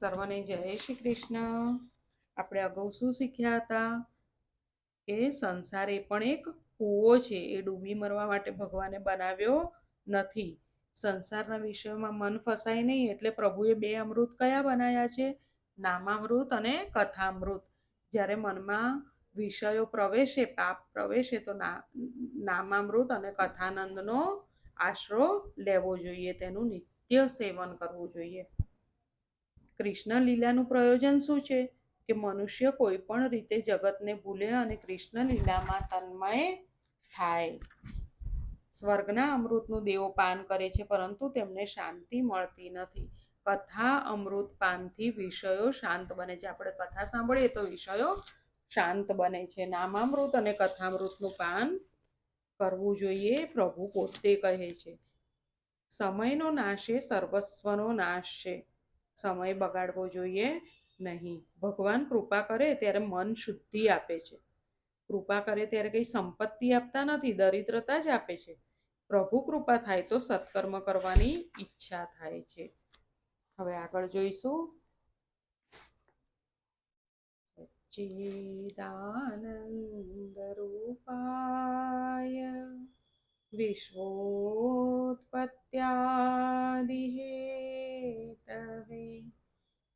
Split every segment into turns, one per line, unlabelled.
સર્વને જય શ્રી કૃષ્ણ. આપણે અગાઉ શું શીખ્યા હતા કે સંસાર એ પણ એક કૂવો છે, એ ડૂબી મરવા માટે ભગવાને બનાવ્યો નથી. સંસારના વિષયોમાં મન ફસાય નહીં એટલે પ્રભુએ બે અમૃત કયા બનાવ્યા છે? નામામૃત અને કથામૃત. જ્યારે મનમાં વિષયો પ્રવેશે, પાપ પ્રવેશે તો નામામૃત અને કથાનંદનો આશરો લેવો જોઈએ, તેનું નિત્ય સેવન કરવું જોઈએ. કૃષ્ણ લીલાનું પ્રયોજન શું છે? કે મનુષ્ય કોઈ પણ રીતે જગતને ભૂલે અને કૃષ્ણ લીલામાં તન્મય થાય. સ્વર્ગના અમૃતનું દેવો પાન કરે છે, પરંતુ તેમને શાંતિ મળતી નથી. કથા અમૃત પાનથી વિષયો શાંત બને છે. આપણે કથા સાંભળીએ તો વિષયો શાંત બને છે. નામામૃત અને કથામૃતનું પાન કરવું જોઈએ, પ્રભુ પોતે કહે છે. સમયનો નાશ એ સર્વસ્વનો નાશ છે. સમય બગાડવો જોઈએ નહીં. ભગવાન કૃપા કરે ત્યારે મન શુદ્ધિ આપે છે. કૃપા કરે ત્યારે કંઈ સંપત્તિ આપતા નથી, દરિદ્રતા જ આપે છે. પ્રભુ કૃપા થાય તો સત્કર્મ કરવાની ઈચ્છા થાય છે. હવે આગળ જોઈશું. સચ્ચિદાનંદ રૂપાય વિશ્વોત્પત્યાદિહેતવે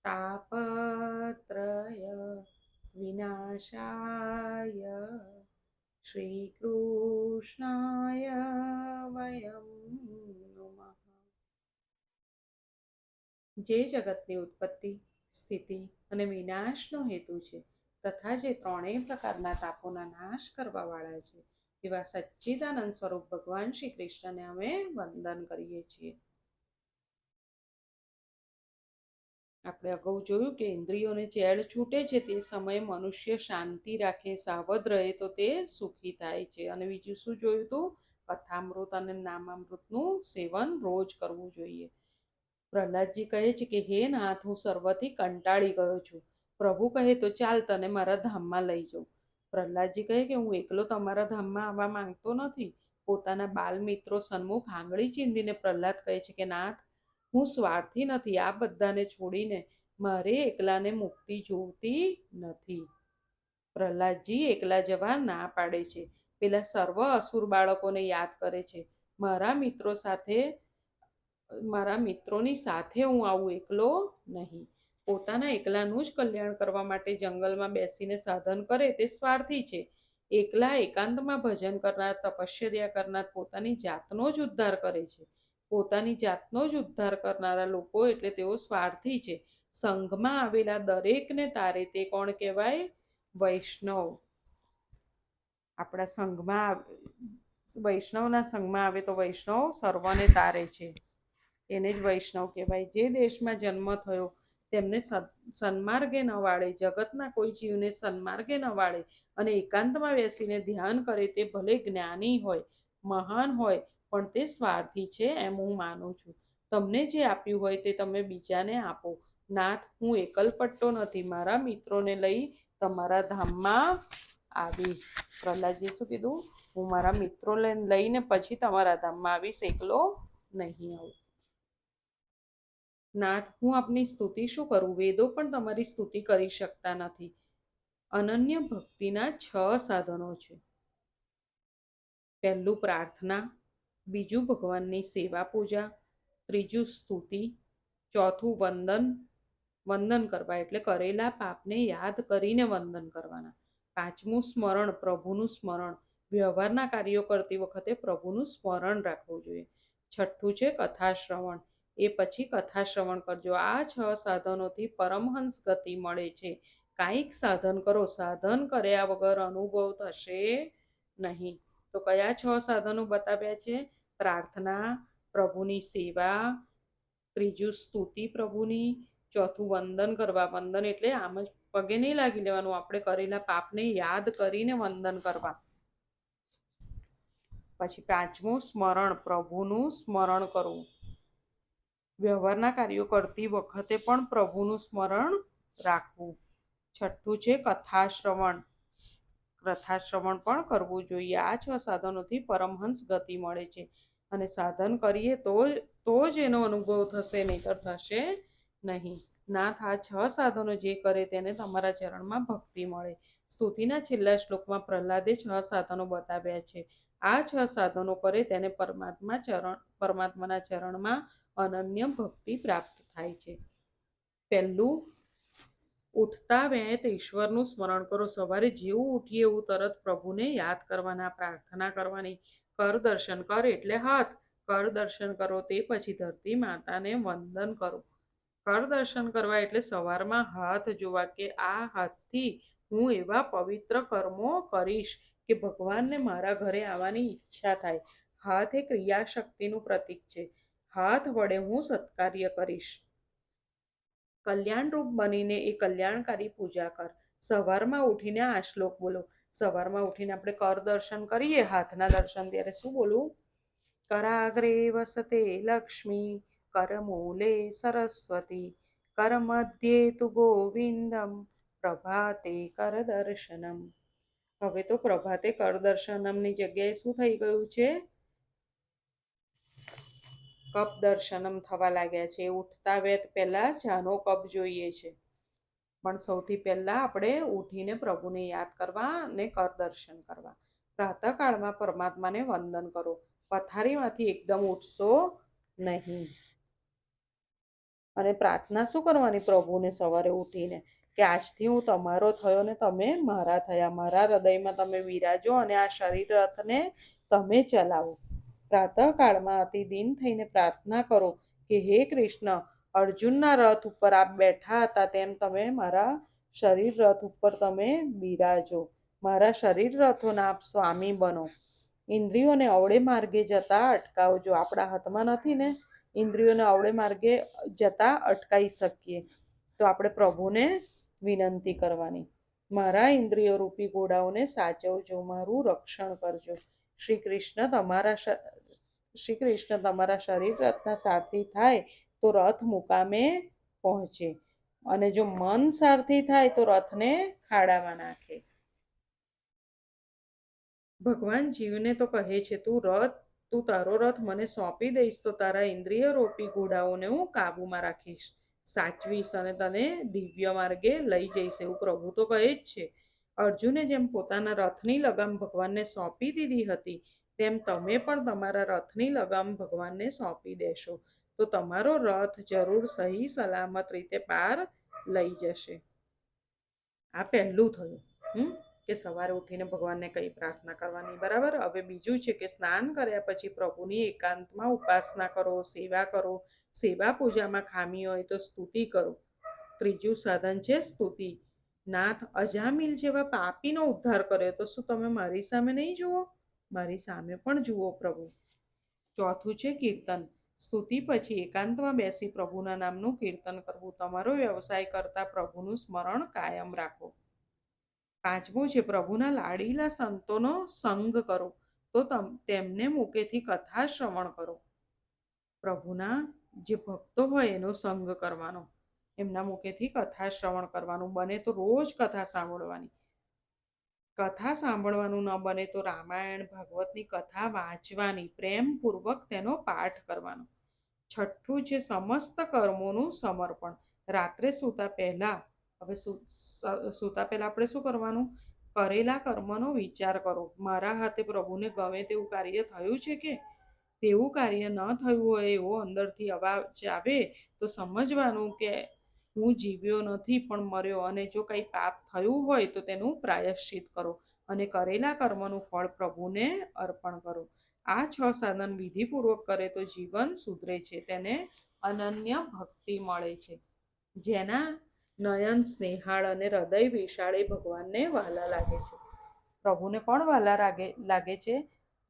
તાપત્રય વિનાશાય શ્રી કૃષ્ણાય વયમ નમઃ. જે જગતની ઉત્પત્તિ, સ્થિતિ અને વિનાશનો હેતુ છે તથા જે ત્રણેય પ્રકારના તાપોના નાશ કરવા વાળા છે, એવા સચ્ચિદાનંદ સ્વરૂપ ભગવાન શ્રી કૃષ્ણને અમે વંદન કરીએ છીએ. આપણે અગાઉ જોયું કે ઇન્દ્રિયોને ચેડ છૂટે છે તે સમયે મનુષ્ય શાંતિ રાખે, સાવધ રહે તો તે સુખી થાય છે. અને બીજું શું જોયું હતું? કથામૃત અને નામામૃતનું સેવન રોજ કરવું જોઈએ. પ્રહલાદજી કહે છે કે હે નાથ, હું સર્વથી કંટાળી ગયો છું. પ્રભુ કહે તો ચાલ તને મારા ધામમાં લઈ જાઉં. પ્રહલાદજી કહે કે હું એકલો તમારા ધામમાં આવવા માંગતો નથી. પોતાના બાલ મિત્રો સન્મુખ આંગળી ચીંધીને પ્રહલાદ કહે છે કે નાથ, હું સ્વાર્થી નથી. આ બધાને છોડીને મારે એકલાને મુક્તિ જોતી નથી. પ્રહલાદજી એકલા જવા ના પાડે છે. પેલા સર્વ અસુર બાળકોને યાદ કરે છે. મારા મિત્રોની સાથે હું આવું, એકલો નહીં. પોતાના એકલાનું જ કલ્યાણ કરવા માટે જંગલમાં બેસીને સાધન કરે તે સ્વાર્થી છે. એકલા એકાંતમાં ભજન કરનાર, તપશ્ચર્યા કરનાર પોતાની જાતનો જ ઉદ્ધાર કરે છે. પોતાની જાતનો જ ઉદ્ધાર કરનારા લોકો એટલે તેઓ સ્વાર્થી છે. સંઘમાં આવેલા દરેકને તારે તે કોણ કહેવાય? વૈષ્ણવ. આપણા સંઘમાં વૈષ્ણવના સંઘમાં આવે તો વૈષ્ણવ સર્વને તારે છે, એને જ વૈષ્ણવ કહેવાય. જે દેશમાં જન્મ થયો તેમને સન્માર્ગે ન વાળે, જગતના કોઈ જીવને સન્માર્ગે ન વાળે અને એકાંતમાં બેસીને ધ્યાન કરે તે ભલે જ્ઞાની હોય, મહાન હોય, પણ તે સ્વાર્થી છે એમ હું માનું છું. તમને જે આપ્યું હોય તે તમે બીજાને આપો. નાથ, હું એકલપટ્ટો નથી. મારા મિત્રોને લઈ તમારા ધામમાં આવીશ. પ્રહલાદજીએ શું કીધું? હું મારા મિત્રો લઈને પછી તમારા ધામમાં આવીશ, એકલો નહીં આવું. નાથ, હું આપની સ્તુતિ શું કરું? વેદો પણ તમારી સ્તુતિ કરી શકતા નથી. અનન્ય ભક્તિના 6 સાધનો છે. પહેલું પ્રાર્થના, બીજું ભગવાનની સેવા પૂજા, ત્રીજું સ્તુતિ, ચોથું વંદન કરવા એટલે કરેલા પાપને યાદ કરીને વંદન કરવાના, પાંચમું સ્મરણ, પ્રભુનું સ્મરણ, વ્યવહારના કાર્યો કરતી વખતે પ્રભુનું સ્મરણ રાખવું જોઈએ. છઠ્ઠું છે કથા શ્રવણ, એ પછી કથા શ્રવણ કરજો. આ 6 સાધનોથી પરમહંસ ગતિ મળે છે. કાંઈક સાધન કરો, સાધન કર્યા વગર અનુભવ થશે નહીં. તો કયા 6 સાધનો બતાવ્યા છે? પ્રાર્થના, પ્રભુની સેવા, ત્રીજું સ્તુતિ પ્રભુની, ચોથું વંદન કરવા. વંદન એટલે આમ જ પગે નહીં લાગી લેવાનું, આપણે કરેલા પાપને યાદ કરીને વંદન કરવા. પછી પાંચમું સ્મરણ, પ્રભુનું સ્મરણ કરવું. વ્યવહારના કાર્યો કરતી વખતે પણ પ્રભુનું સ્મરણ રાખવું. છઠ્ઠું છે કથા શ્રવણ. કથા શ્રવણ પણ કરવું જોઈએ. આ 6 સાધનોથી પરમહંસ ગતિ મળે છે. અને સાધન કરીએ તો જ એનો અનુભવ થશે, નહીંતર થશે નહીં. નાથ, આ 6 સાધનો જે કરે તેને તમારા ચરણમાં ભક્તિ મળે. સ્તુતિના છેલ્લા શ્લોકમાં પ્રહલાદે 6 સાધનો બતાવ્યા છે. આ 6 સાધનો કરે તેને પરમાત્માના ચરણમાં અનન્ય ભક્તિ પ્રાપ્ત થાય છે. પહેલું, ઉઠતા વેંત ઈશ્વરનું સ્મરણ કરો. સવારે જેવું ઉઠીએ એવું તરત પ્રભુને યાદ કરવાના, પ્રાર્થના કરવાની. કર દર્શન, કર એટલે હાથ, કર દર્શન કરો તે પછી ધરતી માતાને વંદન કરો. કર દર્શન કરવા એટલે સવારમાં હાથ જોવા કે આ હાથથી હું એવા પવિત્ર કર્મો કરીશ કે ભગવાનને મારા ઘરે આવવાની ઈચ્છા થાય. હાથ એ ક્રિયાશક્તિનું પ્રતીક છે. હાથ વડે હું સત્કાર્ય કરીશ. કલ્યાણરૂપ બનીને એ કલ્યાણકારી પૂજા કર. સવારમાં ઉઠીને આ શ્લોક બોલો. સવારમાં ઉઠીને આપણે કર દર્શન કરીએ, હાથના દર્શન, ત્યારે શું બોલવું? કરાગ્રે વસતે લક્ષ્મી, કરમૂલે સરસ્વતી, કરમધ્યે તુ ગોવિંદમ, પ્રભાતે કર દર્શનમ. હવે તો પ્રભાતે કર દર્શનમની જગ્યાએ શું થઈ ગયું છે? કપ દર્શનમ થવા લાગ્યા છે. ઉઠતા વેત પહેલા ચાનો કપ જોઈએ છે, પણ સૌથી પહેલા આપણે ઉઠીને પ્રભુને યાદ કરવા અને કર દર્શન કરવા. પ્રાતઃકાળમાં પરમાત્માને વંદન કરો. પથારીમાંથી એકદમ ઉઠશો નહીં. અને પ્રાર્થના શું કરવાની પ્રભુને સવારે ઉઠીને? કે આજથી હું તમારો થયો ને તમે મારા થયા. મારા હૃદયમાં તમે બિરાજો અને આ શરીર રથને તમે ચલાવો. પ્રાતઃકાળમાં અતિ દિન થઈને પ્રાર્થના કરો કે હે કૃષ્ણ, અર્જુનના રથ ઉપર આપ બેઠા હતા તેમ તમે મારા શરીર રથ ઉપર તમે બિરાજો. મારા શરીર રથોના આપ સ્વામી બનો. ઇન્દ્રિયોને અવળે માર્ગે જતા અટકાવજો. આપણા હાથમાં નથી ને ઇન્દ્રિયોને અવળે માર્ગે જતા અટકાવી શકીએ, તો આપણે પ્રભુને વિનંતી કરવાની. મારા ઇન્દ્રિયો રૂપી ઘોડાઓને સાચવજો, મારું રક્ષણ કરજો. શ્રી કૃષ્ણ તમારા શરીર રથના સારથી થાય તો રથ મુકામે પહોંચે, અને જો મન સારથી થાય તો રથને ખાડામાં નાખે. ભગવાન જીવને તો કહે છે, તું તારો રથ મને સોંપી દઈશ તો તારા ઇન્દ્રિય રૂપી ઘોડાઓને હું કાબુમાં રાખીશ, સાચવીશ અને તને દિવ્ય માર્ગે લઈ જઈશ. એવું પ્રભુ તો કહે જ છે. અર્જુને જેમ પોતાના રથની લગામ ભગવાનને સોંપી દીધી હતી, તેમ તમે પણ તમારા રથની લગામ ભગવાનને સોંપી દેશો તો તમારો રથ જરૂર સહી સલામત રીતે પાર લઈ જશે. આ પહેલું થયું કે સવારે ઉઠીને ભગવાનને કઈ પ્રાર્થના કરવાની. બરાબર. હવે બીજું છે કે સ્નાન કર્યા પછી પ્રભુની એકાંતમાં ઉપાસના કરો, સેવા કરો. સેવા પૂજામાં ખામી હોય તો સ્તુતિ કરો. ત્રીજું સાધન છે સ્તુતિ. નાથ, અજામિલ જેવા પાપીનો ઉદ્ધાર કર્યો તો શું તમે મારી સામે નહીં જુઓ? મારી સામે પણ જુઓ પ્રભુ. ચોથું છે કીર્તન. સ્તુતિ પછી એકાંતમાં બેસી પ્રભુના નામનું કીર્તન કરવું. તમારો વ્યવસાય કરતા પ્રભુનું સ્મરણ કાયમ રાખો. પાંચમું છે પ્રભુના લાડીલા સંતોનો સંગ કરો, તો તેમને મુખેથી કથા શ્રવણ કરો. પ્રભુના જે ભક્તો હોય એનો સંગ કરવાનો, એમના મુખેથી કથા શ્રવણ કરવાનું. બને તો રોજ કથા સાંભળવાની. કથા સાંભળવાનું ન બને તો રામાયણ ભાગવતની કથા વાંચવાની, પ્રેમપૂર્વક તેનો પાઠ કરવાનો. છઠ્ઠું છે સમસ્ત કર્મોનું સમર્પણ. રાત્રે સૂતા પહેલા, હવે સૂતા પહેલા આપણે શું કરવાનું? કરેલા કર્મનો વિચાર કરો. મારા હાથે પ્રભુને ગમે તેવું કાર્ય થયું છે કે તેવું કાર્ય ન થયું હોય એવો અંદરથી અવાજ આવે તો સમજવાનું કે હું જીવ્યો નથી પણ મર્યો, અને જો કંઈ પાપ થયું હોય તો તેનું પ્રાયશ્ચિત કરો અને કરેલા કર્મનું ફળ પ્રભુને અર્પણ કરો. આ 6 સાધન વિધિપૂર્વક કરે તો જીવન સુધરે છે, તેને અનન્ય ભક્તિ મળે છે. જેના નયન સ્નેહાળ અને હૃદય વિશાળ એ ભગવાનને વહાલા લાગે છે. પ્રભુને કોણ વહાલા લાગે છે?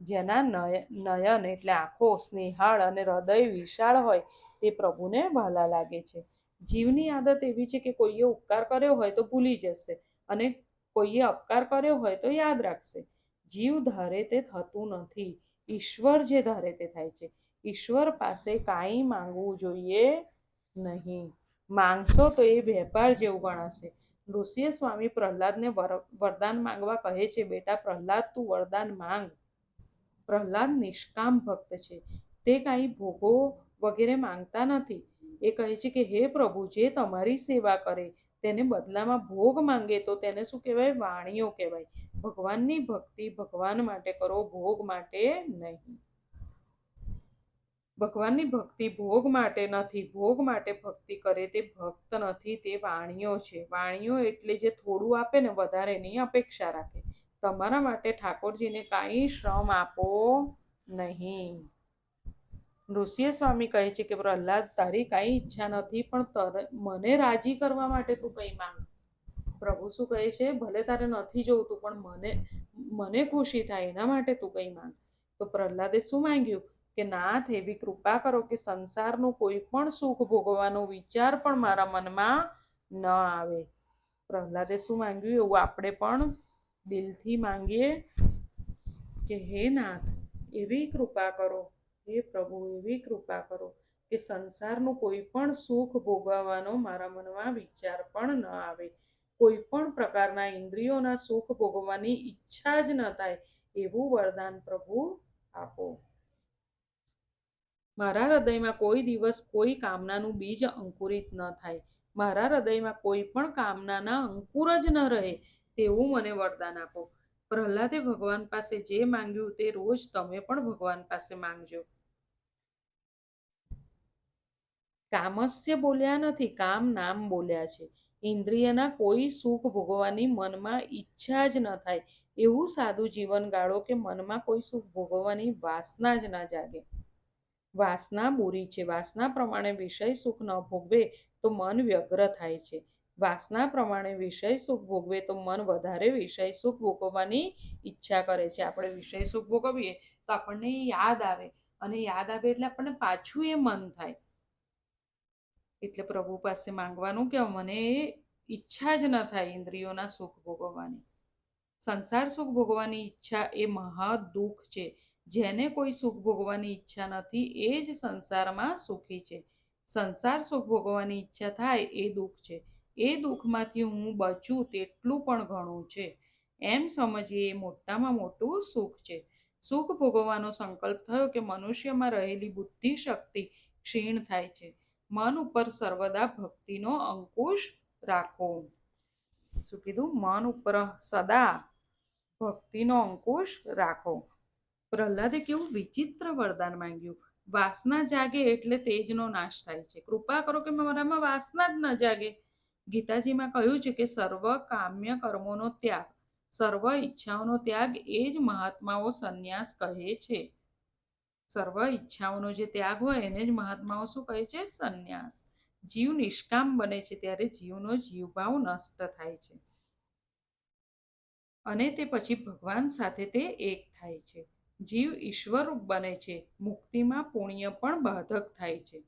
જેના નયન એટલે આંખો સ્નેહાળ અને હૃદય વિશાળ હોય તે પ્રભુને વહાલા લાગે છે. જીવની આદત એવી છે કે કોઈએ ઉપકાર કર્યો હોય તો ભૂલી જશે અને કોઈએ અપકાર કર્યો હોય તો યાદ રાખશે. જીવ ધારે તે થતું નથી, ઈશ્વર જે ધારે તે થાય છે. ઈશ્વર પાસે કાંઈ માંગવું જોઈએ નહીં. માંગશો તો એ વેપાર જેવું ગણાશે. ઋષિએ સ્વામી પ્રહલાદને વરદાન માંગવા કહે છે, બેટા પ્રહલાદ, તું વરદાન માંગ. પ્રહલાદ નિષ્કામ ભક્ત છે. તે કાંઈ ભોગો વગેરે માંગતા નથી. એ કહે છે કે હે પ્રભુ, જે તમારી સેવા કરે તેને બદલામાં ભોગ માંગે તો તેને શું કહેવાય? વાણીઓ કહેવાય. ભગવાનની ભક્તિ ભગવાન માટે કરો, ભોગ માટે નહીં. ભગવાનની ભક્તિ ભોગ માટે નથી. ભોગ માટે ભક્તિ કરે તે ભક્ત નથી, તે વાણીઓ છે. વાણીઓ એટલે જે થોડું આપે ને વધારેની અપેક્ષા રાખે. તમારા માટે ઠાકોરજીને કાંઈ શ્રમ આપો નહીં. નૃસિંહ સ્વામી કહે છે કે પ્રહલાદ, તારી કાંઈ ઈચ્છા નથી, પણ મને રાજી કરવા માટે તું કંઈ માંગ. પ્રભુ શું કહે છે? ભલે તારે નથી જોવતું, પણ મને ખુશી થાય એના માટે તું કંઈ માંગ. તો પ્રહલાદે શું માંગ્યું? કે નાથ, એવી કૃપા કરો કે સંસારનું કોઈ પણ સુખ ભોગવવાનો વિચાર પણ મારા મનમાં ન આવે. પ્રહલાદે શું માંગ્યું? એવું આપણે પણ દિલથી માંગીએ કે હે નાથ, એવી કૃપા કરો, હે પ્રભુ, એવી કૃપા કરો કે સંસારનું કોઈ પણ સુખ ભોગવવાનો મારા મનમાં વિચાર પણ ન આવે. કોઈ પણ પ્રકારના ઇન્દ્રિયોના સુખ ભોગવવાની ઈચ્છા જ ન થાય, એવું વરદાન પ્રભુ આપો. મારા હૃદયમાં કોઈ દિવસ કોઈ કામનાનું બીજ અંકુરિત ન થાય. મારા હૃદયમાં કોઈ પણ કામનાના અંકુર જ ન રહે, તેવું મને વરદાન આપો. પ્રહલાદે ભગવાન પાસે જે માંગ્યું તે રોજ તમે પણ ભગવાન પાસે માંગજો. કામસ્ય બોલ્યા નથી, કામ નામ બોલ્યા છે. ઇન્દ્રિયના કોઈ સુખ ભોગવવાની મનમાં ઈચ્છા જ ન થાય, એવું સાદું જીવન ગાળો કે મનમાં કોઈ સુખ ભોગવવાની વાસના જ ન જાગે. વાસના બુરી છે. વાસના પ્રમાણે વિષય સુખ ન ભોગવે તો મન વ્યગ્ર થાય છે. વાસના પ્રમાણે વિષય સુખ ભોગવે તો મન વધારે વિષય સુખ ભોગવવાની ઈચ્છા કરે છે. આપણે વિષય સુખ ભોગવીએ તો આપણને યાદ આવે, અને યાદ આવે એટલે આપણને પાછું એ મન થાય. એટલે પ્રભુ પાસે માંગવાનું કે મને ઈચ્છા જ ન થાય ઇન્દ્રિયોના સુખ ભોગવવાની. સંસાર સુખ ભોગવવાની ઈચ્છા એ મહા દુઃખ છે. જેને કોઈ સુખ ભોગવવાની ઈચ્છા નથી એ જ સંસારમાં સુખી છે. સંસાર સુખ ભોગવવાની ઈચ્છા થાય એ દુઃખ છે. એ દુઃખમાંથી હું બચું તેટલું પણ ઘણું છે. એમ સમજીએ એ મોટામાં મોટું સુખ છે. સુખ ભોગવવાનો સંકલ્પ થયો કે મનુષ્યમાં રહેલી બુદ્ધિ શક્તિ ક્ષીણ થાય છે. મન ઉપર સર્વદા ભક્તિનો અંકુશ રાખો. શું કીધું? મન ઉપર સદા ભક્તિનો અંકુશ રાખો. પ્રહલાદે કેવું વિચિત્ર વરદાન માંગ્યું. વાસના જાગે એટલે તેજનો નાશ થાય છે. કૃપા કરો કે મારામાં વાસના જ ન જાગે. ગીતાજીમાં કહ્યું છે કે સર્વ કામ્ય કર્મોનો ત્યાગ, સર્વ ઈચ્છાઓનો ત્યાગ એ જ મહાત્માઓ સંન્યાસ કહે છે. સર્વ ઈચ્છાઓનો જે ત્યાગ હોય એને જ મહાત્માઓ શું કહે છે? સંન્યાસ. જીવ નિષ્કામ બને છે ત્યારે જીવનો જીવભાવ નષ્ટ થાય છે, અને તે પછી ભગવાન સાથે તે એક થાય છે. જીવ ઈશ્વર બને છે. મુક્તિમાં પુણ્ય પણ બાધક થાય છે.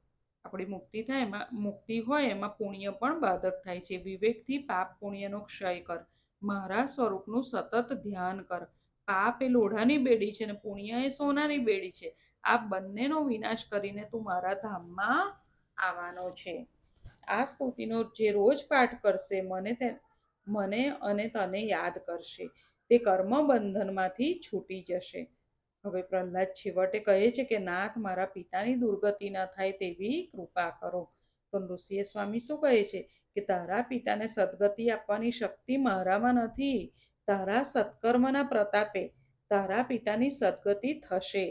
આપણી મુક્તિ થાય એમાં, મુક્તિ હોય એમાં પુણ્ય પણ બાધક થાય છે. વિવેકથી પાપ પુણ્યનો ક્ષય કર. મારા સ્વરૂપનું સતત ધ્યાન કર. પાપ એ લોઢાની બેડી છે અને પુણ્ય એ સોનાની બેડી છે. આ બંનેનો વિનાશ કરીને તું મારા ધામમાં આવવાનો છે. આ સ્તુતિનો જે રોજ પાઠ કરશે મને અને તને યાદ કરશે, તે કર્મ બંધનમાંથી છૂટી જશે. હવે પ્રહલાદ છેવટે કહે છે કે નાથ, મારા પિતાની દુર્ગતિ ન થાય તેવી કૃપા કરો. તો નૃસિંહ સ્વામી શું કહે છે કે તારા પિતાને સદગતિ આપવાની શક્તિ મારામાં નથી. તારા સત્કર્મના પ્રતાપે તારા પિતાની સદગતિ થશે.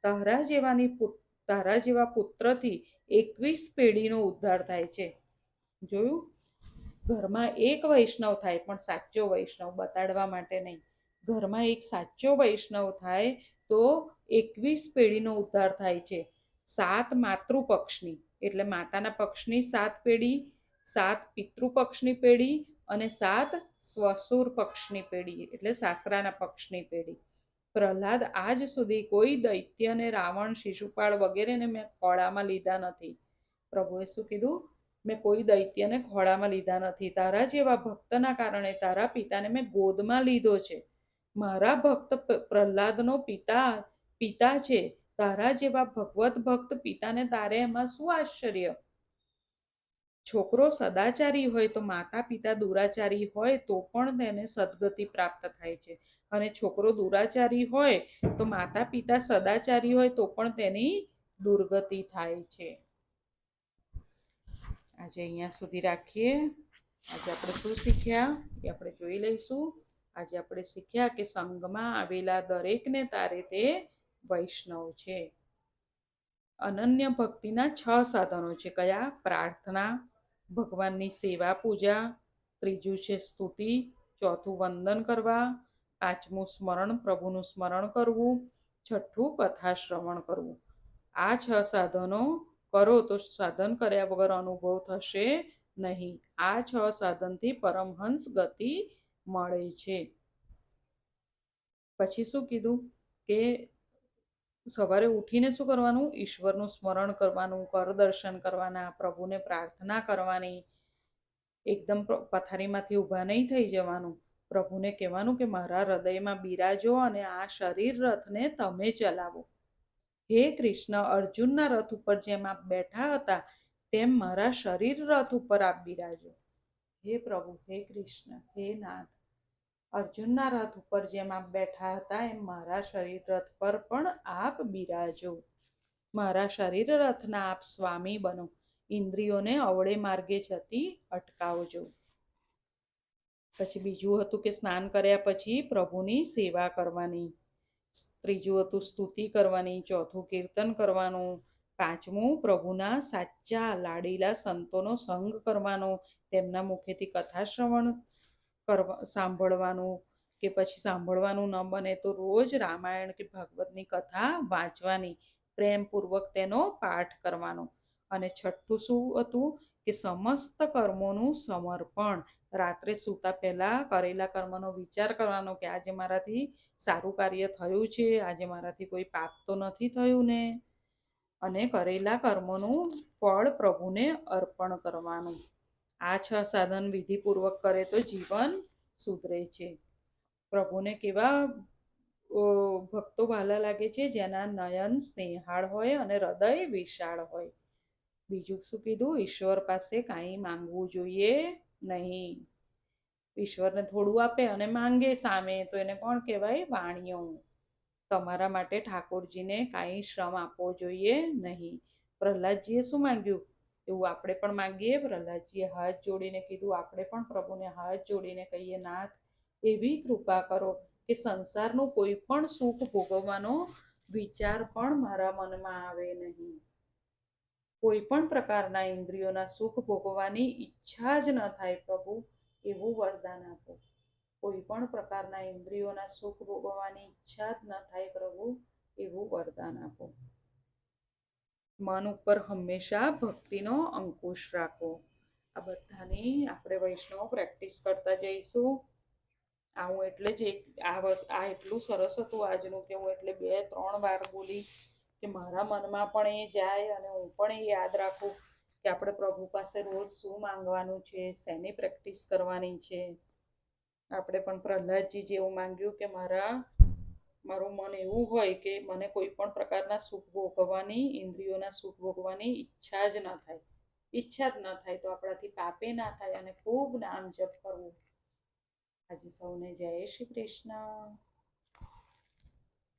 તારા જેવા પુત્રથી 21 પેઢીનો ઉદ્ધાર થાય છે. જોયું? ઘરમાં એક વૈષ્ણવ થાય, પણ સાચો વૈષ્ણવ, બતાડવા માટે નહીં. ઘરમાં એક સાચો વૈષ્ણવ થાય તો 21 પેઢીનો ઉદ્ધાર થાય છે. 7 માતૃપક્ષની એટલે માતાના પક્ષની 7 પેઢી, 7 પિતૃપક્ષની પેઢી, અને 7 સ્વસુર પક્ષની પેઢી એટલે સાસરાના પક્ષની પેઢી. પ્રહલાદ આજ સુધી કોઈ દૈત્યને, રાવણ, શિશુપાળ વગેરેને મેં ખોળામાં લીધા નથી. પ્રભુએ શું કીધું? મેં કોઈ દૈત્યને ખોળામાં લીધા નથી. તારા જેવા ભક્તના કારણે તારા પિતાને મેં ગોદમાં લીધો છે. મારા ભક્ત પ્રહલાદનો પિતા છે. તારા જેવા ભગવત ભક્ત પિતાને તારે એમાં શું આશ્ચર્ય? છોકરો સદાચારી હોય તો માતા પિતા દુરાચારી હોય તો પણ તેને સદગતિ પ્રાપ્ત થાય છે, અને છોકરો દુરાચારી હોય તો માતા પિતા સદાચારી હોય તો પણ તેની દુર્ગતિ થાય છે. આજે અહીંયા સુધી રાખીએ. આજે આપણે શું શીખ્યા એ આપણે જોઈ લઈશું. આજે આપણે શીખ્યા કે સંઘમાં આવેલા દરેકને તારે તે વૈષ્ણવ છે. અનન્ય ભક્તિના 6 સાધનો છે. કયા? પ્રાર્થના, ભગવાનની સેવા પૂજા, ત્રીજું છે સ્તુતિ, ચોથું વંદન કરવા, પાંચમું સ્મરણ, પ્રભુનું સ્મરણ કરવું, છઠ્ઠું કથા શ્રવણ કરવું. આ 6 સાધનો કરો તો સાધન કર્યા વગર અનુભવ થશે નહીં. આ 6 સાધનથી પરમહંસ ગતિ મળે છે. પછી શું કીધું કે સવારે ઉઠીને શું કરવાનું? ઈશ્વરનું સ્મરણ કરવાનું, કર દર્શન કરવાના, પ્રભુને પ્રાર્થના કરવાની. એકદમ પથારીમાંથી ઊભા નહીં થઈ જવાનું. પ્રભુને કહેવાનું કે મારા હૃદયમાં બિરાજો અને આ શરીર રથને તમે ચલાવો. હે કૃષ્ણ, અર્જુનના રથ ઉપર જેમ આપ બેઠા હતા તેમ મારા શરીર રથ ઉપર આપ બિરાજો. હે પ્રભુ, હે કૃષ્ણ, હે નાથ, અર્જુનના રથ ઉપર જેમ આપ બેઠા હતા એમ મારા શરીર રથ પર પણ આપ બિરાજો. મારા શરીર રથના આપ સ્વામી બનો. ઇન્દ્રિયોને અવળે માર્ગે જતી અટકાવજો. પછી બીજું હતું કે સ્નાન કર્યા પછી પ્રભુની સેવા કરવાની. ત્રીજું હતું સ્તુતિ કરવાની, ચોથું કીર્તન કરવાનું, પાંચમું પ્રભુના સાચા લાડીલા સંતોનો સંગ કરવાનો, તેમના મુખેથી કથા શ્રવણ સાંભળવાનું, કે પછી સાંભળવાનું ન બને તો રોજ રામાયણ કે ભાગવતની કથા વાંચવાની, પ્રેમપૂર્વક તેનો પાઠ કરવાનો. અને છઠ્ઠું શું હતું કે સમસ્ત કર્મોનું સમર્પણ. રાત્રે સૂતા પહેલા કરેલા કર્મનો વિચાર કરવાનો કે આજે મારાથી સારું કાર્ય થયું છે, આજે મારાથી કોઈ પાપ તો નથી થયું ને. અને કરેલા કર્મોનું ફળ પ્રભુને અર્પણ કરવાનું. આ 6 સાધન વિધિપૂર્વક કરે તો જીવન સુધરે છે. પ્રભુને કેવા ભક્તો વહાલા લાગે છે? જેના નયન સ્નેહાળ હોય અને હૃદય વિશાળ હોય. બીજું શું કીધું? ઈશ્વર પાસે કાંઈ માંગવું જોઈએ નહીં. ઈશ્વરને થોડું આપે અને માંગે સામે તો એને કોણ કહેવાય? વાણિયો. તમારા માટે ઠાકોરજીને કાંઈ શ્રમ આપવો જોઈએ નહીં. પ્રહલાદજીએ શું માંગ્યું? એવું આપણે પણ માંગીએ. પ્રહલાદજીએ હાથ જોડીને કીધું. આપણે પણ પ્રભુને હાથ જોડીને કહીએ, નાથ એવી કૃપા કરો કે સંસારનું કોઈ પણ સુખ ભોગવવાનો વિચાર પણ મારા મનમાં આવે નહીં. કોઈ પણ પ્રકારના ઇન્દ્રિયોના સુખ ભોગવવાની ઈચ્છા જ ન થાય પ્રભુ, એવું વરદાન આપો. કોઈ પણ પ્રકારના ઇન્દ્રિયોના સુખ ભોગવવાની ઈચ્છા જ ન થાય પ્રભુ, એવું વરદાન આપો. મન ઉપર હંમેશા ભક્તિનો અંકુશ રાખો. આ બધાની આપણે વૈષ્ણવ પ્રેક્ટિસ કરતા જઈશું. આ હું એટલે જ આ એટલું સરસ હતું આજનું કે હું એટલે 2-3 વાર બોલી કે મારા મનમાં પણ એ જાય અને હું પણ એ યાદ રાખું કે આપણે પ્રભુ પાસે રોજ શું માંગવાનું છે, શેની પ્રેક્ટિસ કરવાની છે. આપણે પણ પ્રહલાદજી જેવું માંગ્યું કે મારું મન એવું હોય કે મને કોઈ પણ પ્રકારના સુખ ભોગવવાની, ઇન્દ્રિયોના સુખ ભોગવવાની ઈચ્છા જ ન થાય. ઈચ્છા જ ન થાય તો આપણાથી પાપે ના થાય અને ખૂબ નામ જપ કરવું. આજે સૌને જય શ્રી કૃષ્ણ.